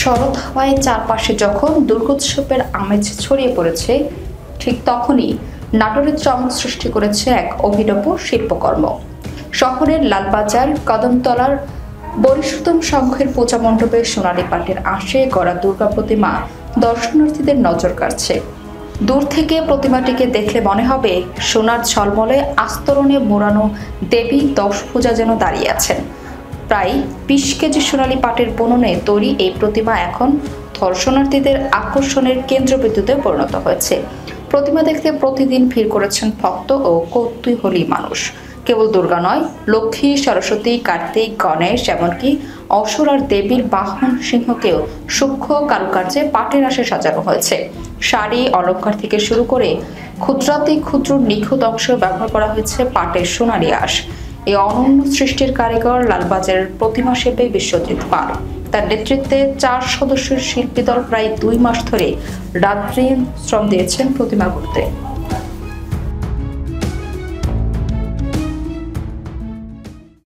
শরৎ হাওয়ায় চারপাশে যখন দুর্গোৎসবের আমেজ ছড়িয়ে পড়েছে, ঠিক তখনই নাটোরের চমক সৃষ্টি করেছে এক অভিনব শিল্পকর্ম। শহরের লালবাজার কদমতলার বরিশোত্তম সংঘের পূজা মণ্ডপে সোনালী পাটের আঁশে গড়া দুর্গা প্রতিমা দর্শনার্থীদের নজর কাড়ছে। দূর থেকে প্রতিমাটিকে দেখলে মনে হবে সোনার ঝলমলে আস্তরণে মোড়ানো দেবী দশভুজা যেন দাঁড়িয়ে আছেন। প্রায় 20 কেজি সোনালী পাটের বুননে তৈরি এই প্রতিমা এখন দর্শনার্থীদের আকর্ষণের কেন্দ্রবিন্দুতে পরিণত হয়েছে। প্রতিমা দেখতে প্রতিদিন ভিড় করেছেন ভক্ত ও কৌতূহলী মানুষ। কেবল দুর্গা নয়, লক্ষ্মী, সরস্বতী, কার্তিক, গণেশ, এমনকি অসুর আর দেবীর বাহন সিংহকেও সূক্ষ্ম কারুকার্যে পাটের আঁশে সাজানো হয়েছে। শাড়ি, অলংকার থেকে শুরু করে ক্ষুদ্রাতি ক্ষুদ্র নিখুঁত অংশ ব্যবহার করা হয়েছে পাটের সোনালী আঁশ। এই অনন্য সৃষ্টির কারিগর লালবাজারের প্রতিমা শিল্পী বিশ্বজিৎ পাল। তার নেতৃত্বে 4 সদস্যের শিল্পী দল প্রায় 2 মাস ধরে রাত্রিন শ্রম দিয়েছেন প্রতিমা গড়তে।